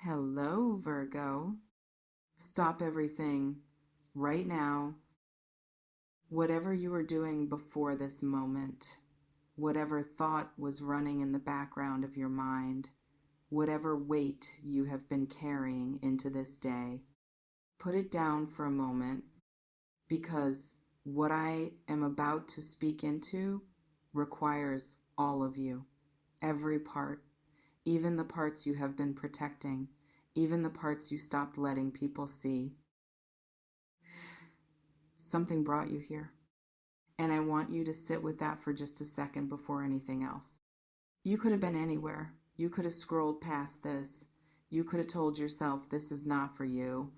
Hello, Virgo. Stop everything right now. Whatever you were doing before this moment, whatever thought was running in the background of your mind, whatever weight you have been carrying into this day, put it down for a moment because what I am about to speak into requires all of you, every part, even the parts you have been protecting, even the parts you stopped letting people see. Something brought you here, and I want you to sit with that for just a second before anything else. You could have been anywhere. You could have scrolled past this. You could have told yourself this is not for you.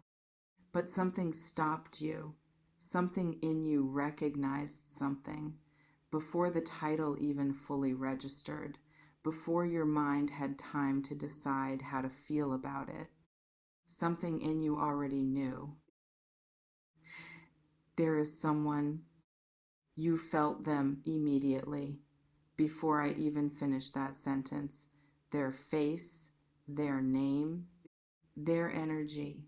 But something stopped you. Something in you recognized something before the title even fully registered, before your mind had time to decide how to feel about it. Something in you already knew. There is someone. You felt them immediately before I even finished that sentence. Their face, their name, their energy.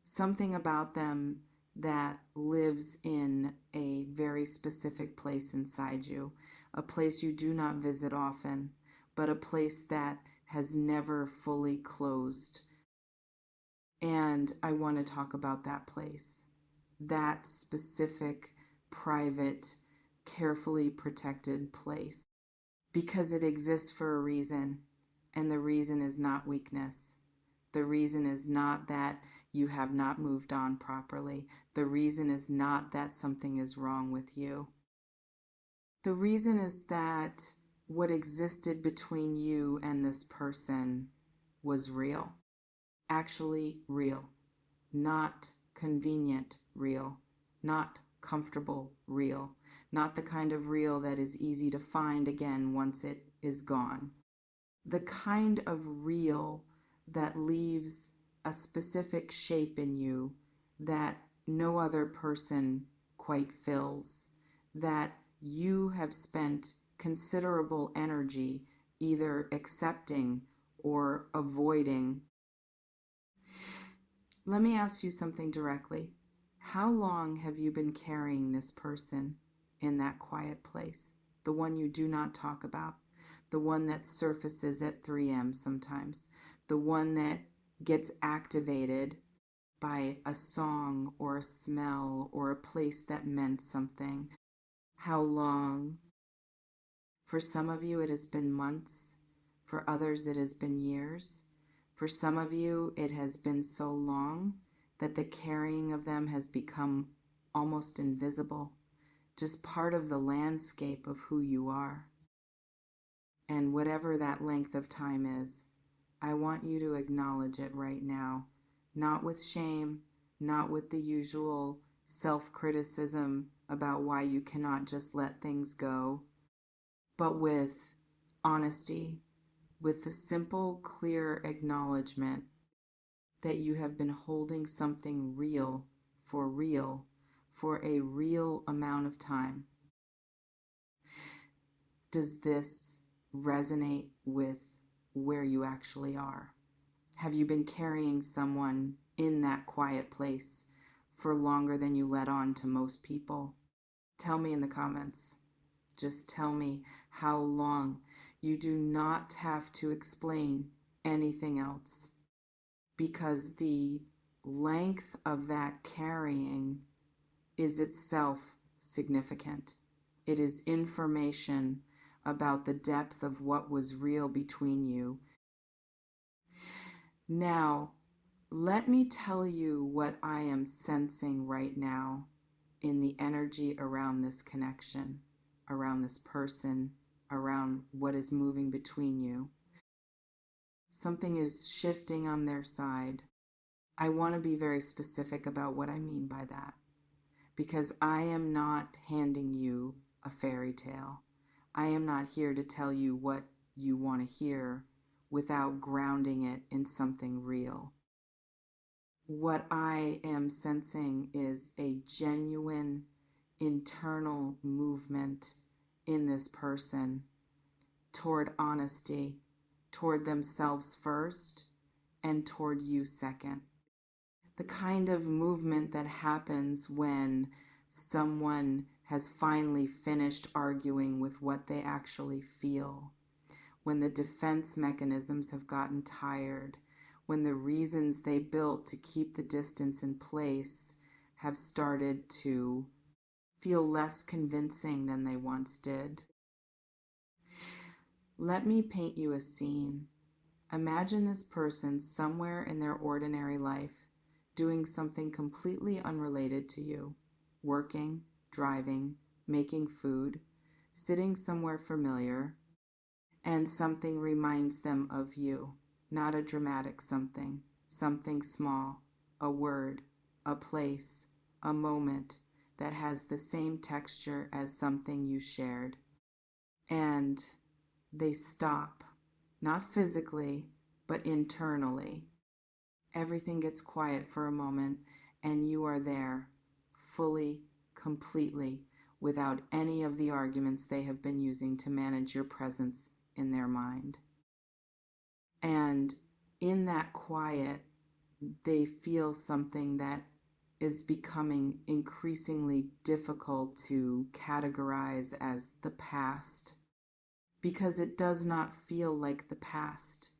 Something about them that lives in a very specific place inside you, a place you do not visit often, but a place that has never fully closed. And I want to talk about that place, that specific, private, carefully protected place, because it exists for a reason, and the reason is not weakness. The reason is not that you have not moved on properly. The reason is not that something is wrong with you. The reason is that what existed between you and this person was real, actually real, not convenient real, not comfortable real, not the kind of real that is easy to find again once it is gone. The kind of real that leaves a specific shape in you that no other person quite fills, that you have spent considerable energy either accepting or avoiding. Let me ask you something directly. How long have you been carrying this person in that quiet place? The one you do not talk about, the one that surfaces at 3 a.m. sometimes, the one that gets activated by a song or a smell or a place that meant something. How long? For some of you, it has been months. For others, it has been years. For some of you, it has been so long that the carrying of them has become almost invisible, just part of the landscape of who you are. And whatever that length of time is, I want you to acknowledge it right now, not with shame, not with the usual self-criticism about why you cannot just let things go, but with honesty, with the simple, clear acknowledgement that you have been holding something real for a real amount of time. Does this resonate with where you actually are? Have you been carrying someone in that quiet place for longer than you let on to most people? Tell me in the comments. Just tell me how long. You do not have to explain anything else, because the length of that carrying is itself significant. It is information about the depth of what was real between you. Now, let me tell you what I am sensing right now in the energy around this connection, around this person, around what is moving between you. Something is shifting on their side. I want to be very specific about what I mean by that, because I am not handing you a fairy tale. I am not here to tell you what you want to hear without grounding it in something real. What I am sensing is a genuine internal movement in this person toward honesty, toward themselves first, and toward you second. The kind of movement that happens when someone has finally finished arguing with what they actually feel, when the defense mechanisms have gotten tired, when the reasons they built to keep the distance in place have started to feel less convincing than they once did. Let me paint you a scene. Imagine this person somewhere in their ordinary life doing something completely unrelated to you, working, driving, making food, sitting somewhere familiar, and something reminds them of you. Not a dramatic something, something small, a word, a place, a moment that has the same texture as something you shared. And they stop, not physically, but internally. Everything gets quiet for a moment, and you are there, fully, completely, without any of the arguments they have been using to manage your presence in their mind. And in that quiet, they feel something that is becoming increasingly difficult to categorize as the past, because it does not feel like the past.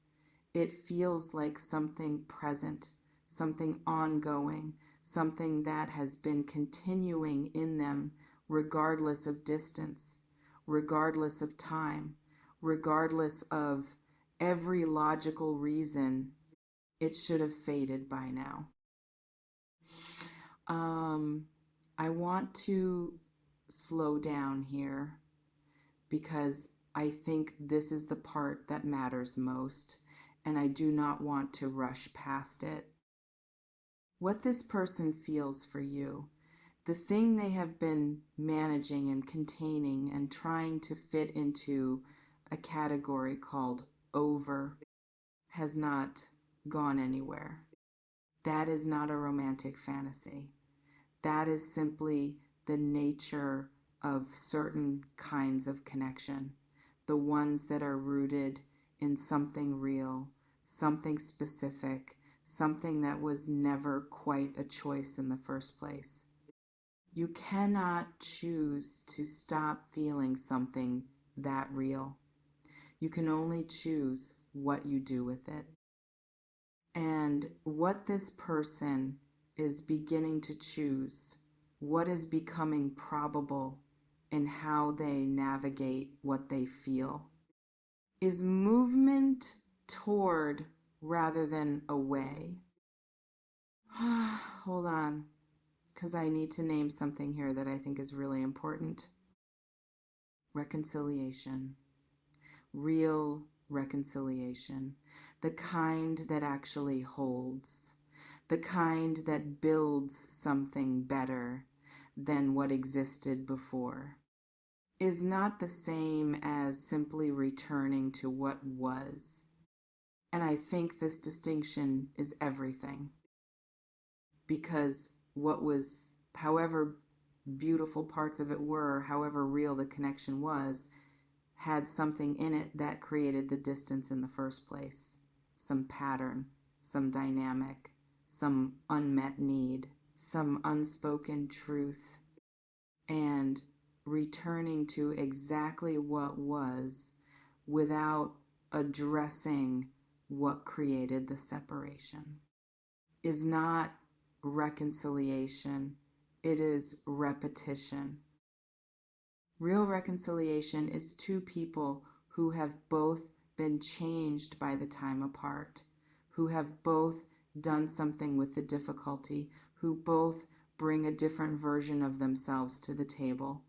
It feels like something present, something ongoing, something that has been continuing in them regardless of distance, regardless of time, regardless of every logical reason. It should have faded by now. I want to slow down here because I think this is the part that matters most, and I do not want to rush past it. What this person feels for you, the thing they have been managing and containing and trying to fit into a category called over, has not gone anywhere. That is not a romantic fantasy. That is simply the nature of certain kinds of connection, the ones that are rooted in something real, something specific, something that was never quite a choice in the first place. You cannot choose to stop feeling something that real. You can only choose what you do with it. And what this person is beginning to choose, what is becoming probable in how they navigate what they feel, is movement toward rather than away. Hold on, because I need to name something here that I think is really important. Reconciliation. Real reconciliation. The kind that actually holds. The kind that builds something better than what existed before, is not the same as simply returning to what was. And I think this distinction is everything. Because what was, however beautiful parts of it were, however real the connection was, had something in it that created the distance in the first place. Some pattern, some dynamic, some unmet need, some unspoken truth. And returning to exactly what was without addressing what created the separation is not reconciliation, it is repetition. Real reconciliation is two people who have both been changed by the time apart, who have both done something with the difficulty, who both bring a different version of themselves to the table.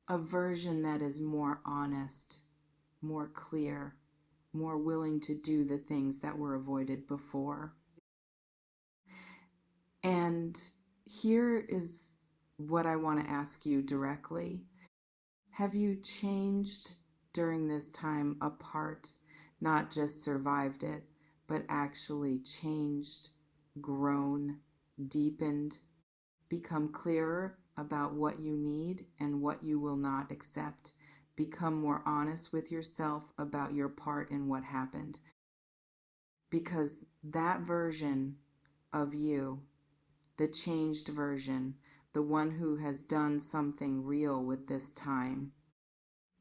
A version that is more honest, more clear, more willing to do the things that were avoided before. And here is what I want to ask you directly. Have you changed during this time apart, not just survived it, but actually changed, grown, deepened, become clearer about what you need and what you will not accept, become more honest with yourself about your part in what happened? Because That version of you, the changed version, the one who has done something real with this time,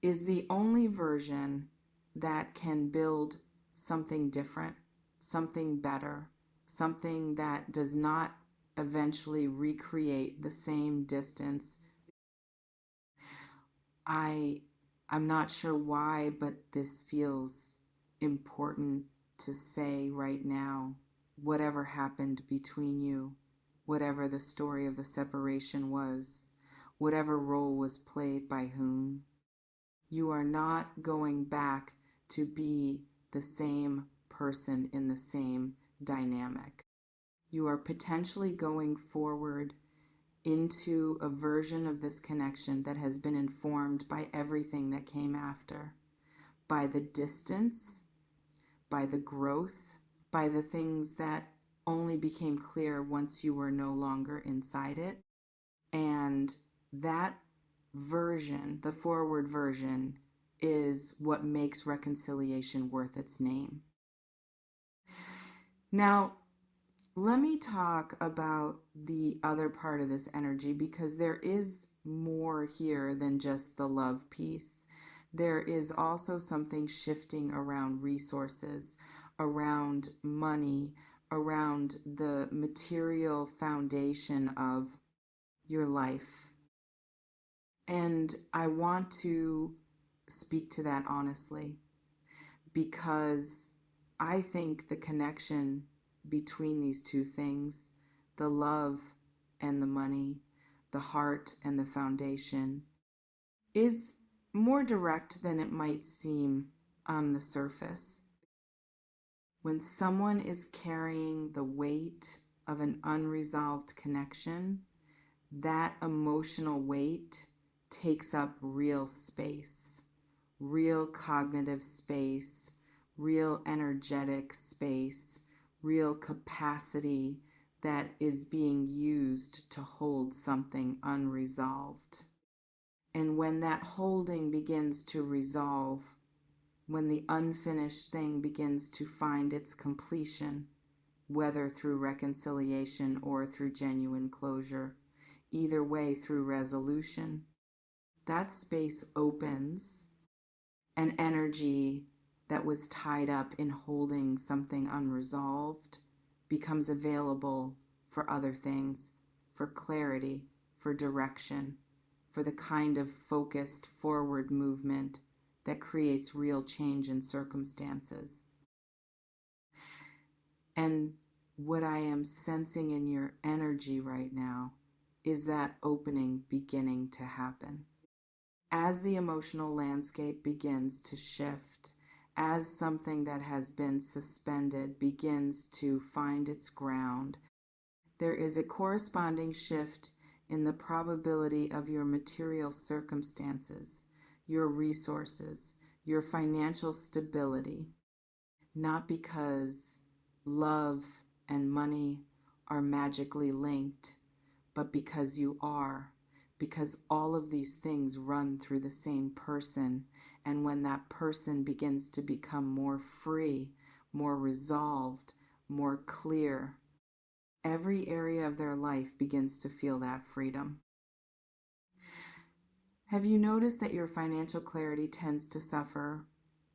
is the only version that can build something different, something better, something that does not eventually recreate the same distance. I'm not sure why, but this feels important to say right now. Whatever happened between you, whatever the story of the separation was, whatever role was played by whom, you are not going back to be the same person in the same dynamic. You are potentially going forward into a version of this connection that has been informed by everything that came after, by the distance, by the growth, by the things that only became clear once you were no longer inside it. And that version, the forward version, is what makes reconciliation worth its name. Now, let me talk about the other part of this energy, because there is more here than just the love piece. There is also something shifting around resources, around money, around the material foundation of your life. And I want to speak to that honestly, because I think the connection between these two things, the love and the money, the heart and the foundation, is more direct than it might seem on the surface. When someone is carrying the weight of an unresolved connection, that emotional weight takes up real space, real cognitive space, real energetic space, real capacity that is being used to hold something unresolved. And when that holding begins to resolve, when the unfinished thing begins to find its completion, whether through reconciliation or through genuine closure, either way through resolution, that space opens. An energy that was tied up in holding something unresolved becomes available for other things, for clarity, for direction, for the kind of focused forward movement that creates real change in circumstances. And what I am sensing in your energy right now is that opening beginning to happen. As the emotional landscape begins to shift, as something that has been suspended begins to find its ground, there is a corresponding shift in the probability of your material circumstances, your resources, your financial stability, not because love and money are magically linked, but because you are. Because all of these things run through the same person. And when that person begins to become more free, more resolved, more clear, every area of their life begins to feel that freedom. Have you noticed that your financial clarity tends to suffer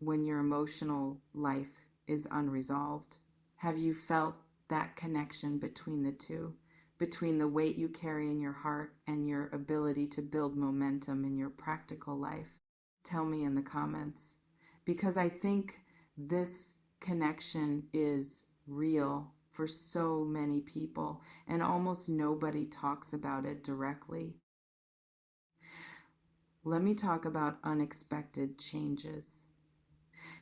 when your emotional life is unresolved? Have you felt that connection between the two? Between the weight you carry in your heart and your ability to build momentum in your practical life? Tell me in the comments, because I think this connection is real for so many people, and almost nobody talks about it directly. Let me talk about unexpected changes,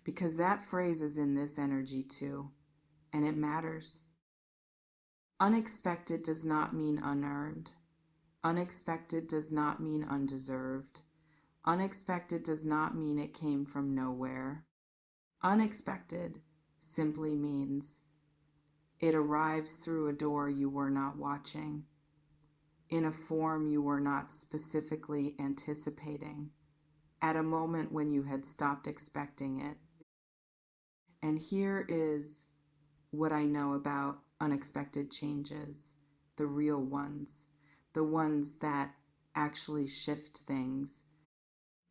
because that phrase is in this energy too, and it matters. Unexpected does not mean unearned. Unexpected does not mean undeserved. Unexpected does not mean it came from nowhere. Unexpected simply means it arrives through a door you were not watching, in a form you were not specifically anticipating, at a moment when you had stopped expecting it. And here is what I know about unexpected changes, the real ones, the ones that actually shift things.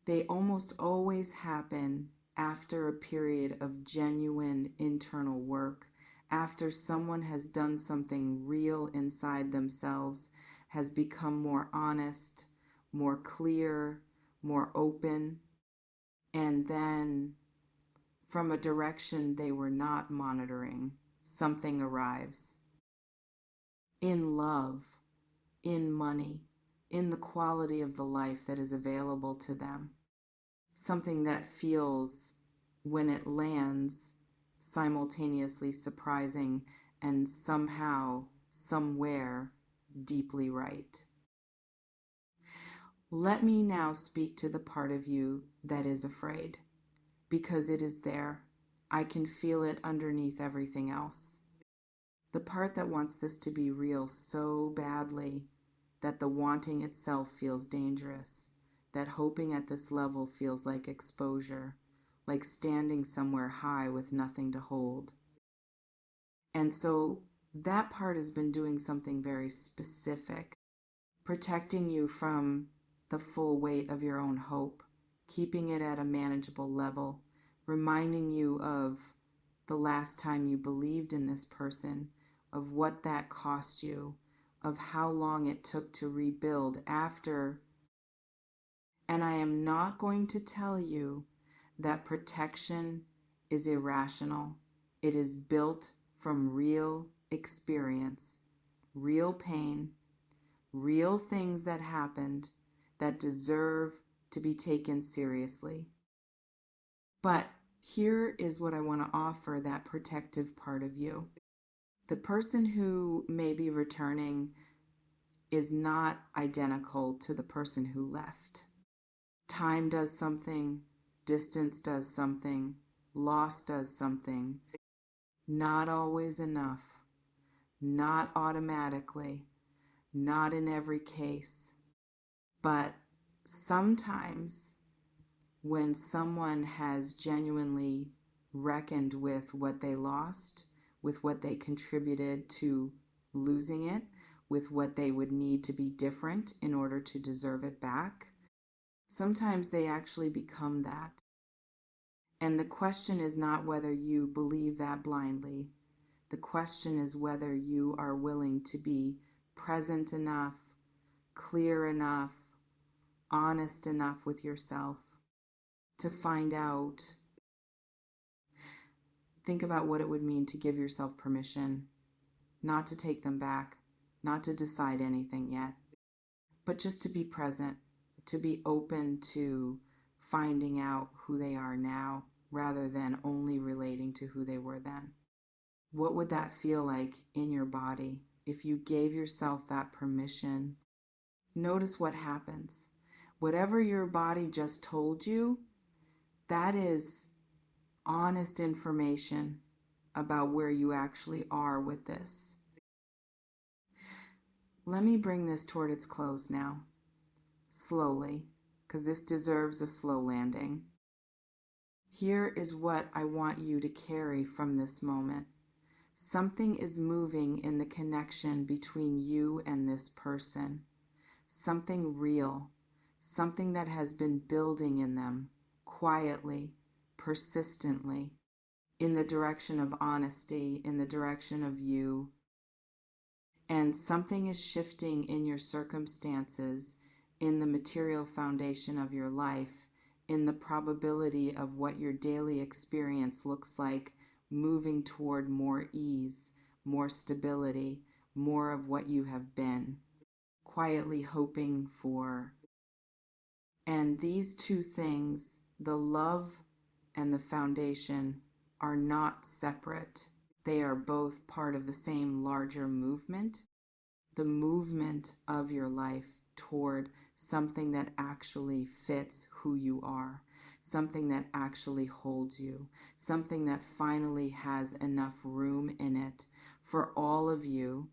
They almost always happen after a period of genuine internal work, after someone has done something real inside themselves, has become more honest, more clear, more open, and then from a direction they were not monitoring, something arrives. In love, in money, in the quality of the life that is available to them. Something that feels, when it lands, simultaneously surprising and somehow, somewhere, deeply right. Let me now speak to the part of you that is afraid, because it is there. I can feel it underneath everything else. The part that wants this to be real so badly that the wanting itself feels dangerous, that hoping at this level feels like exposure, like standing somewhere high with nothing to hold. And so that part has been doing something very specific, protecting you from the full weight of your own hope, keeping it at a manageable level, reminding you of the last time you believed in this person, of what that cost you, of how long it took to rebuild after. And I am not going to tell you that protection is irrational. It is built from real experience, real pain, real things that happened that deserve to be taken seriously. But here is what I want to offer that protective part of you. The person who may be returning is not identical to the person who left. Time does something, distance does something, loss does something. Not always enough, not automatically, not in every case. But sometimes when someone has genuinely reckoned with what they lost, with what they contributed to losing it, with what they would need to be different in order to deserve it back, sometimes they actually become that. And the question is not whether you believe that blindly. The question is whether you are willing to be present enough, clear enough, honest enough with yourself to find out. Think about what it would mean to give yourself permission, not to take them back, not to decide anything yet, but just to be present, to be open to finding out who they are now rather than only relating to who they were then. What would that feel like in your body if you gave yourself that permission? Notice what happens. Whatever your body just told you, that is honest information about where you actually are with this. Let me bring this toward its close now, slowly, because this deserves a slow landing. Here is what I want you to carry from this moment. Something is moving in the connection between you and this person. Something real, something that has been building in them quietly, persistently, in the direction of honesty, in the direction of you. And something is shifting in your circumstances, in the material foundation of your life, in the probability of what your daily experience looks like, moving toward more ease, more stability, more of what you have been, quietly hoping for. And these two things, the love and the foundation, are not separate. They are both part of the same larger movement, the movement of your life toward something that actually fits who you are, something that actually holds you, something that finally has enough room in it for all of you.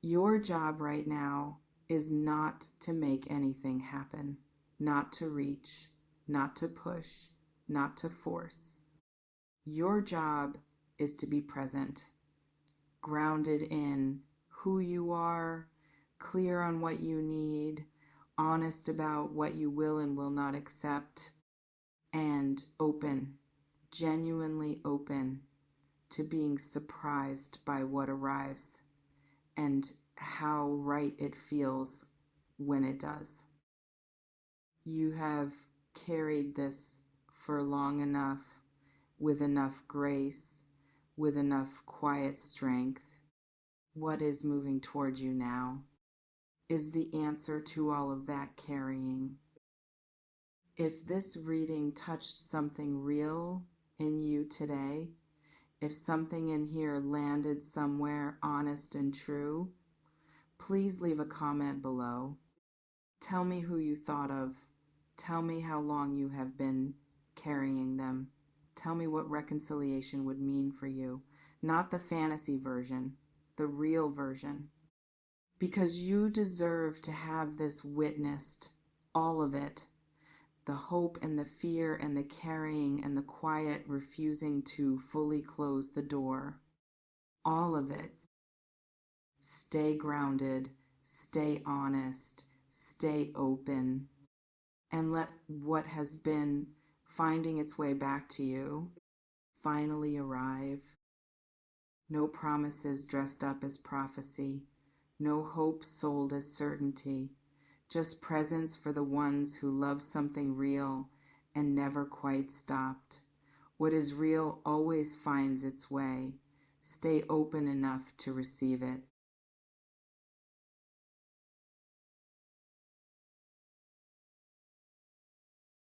Your job right now is not to make anything happen, not to reach, not to push, not to force. Your job is to be present, grounded in who you are, clear on what you need, honest about what you will and will not accept, and open, genuinely open to being surprised by what arrives and how right it feels when it does. You have carried this for long enough, with enough grace, with enough quiet strength. What is moving towards you now is the answer to all of that carrying. If this reading touched something real in you today, if something in here landed somewhere honest and true, please leave a comment below. Tell me who you thought of. Tell me how long you have been carrying them. Tell me what reconciliation would mean for you. Not the fantasy version, the real version. Because you deserve to have this witnessed, all of it. The hope and the fear and the carrying and the quiet refusing to fully close the door. All of it. Stay grounded, stay honest, stay open, and let what has been finding its way back to you finally arrive. No promises dressed up as prophecy, no hope sold as certainty, just presence for the ones who love something real and never quite stopped. What is real always finds its way. Stay open enough to receive it.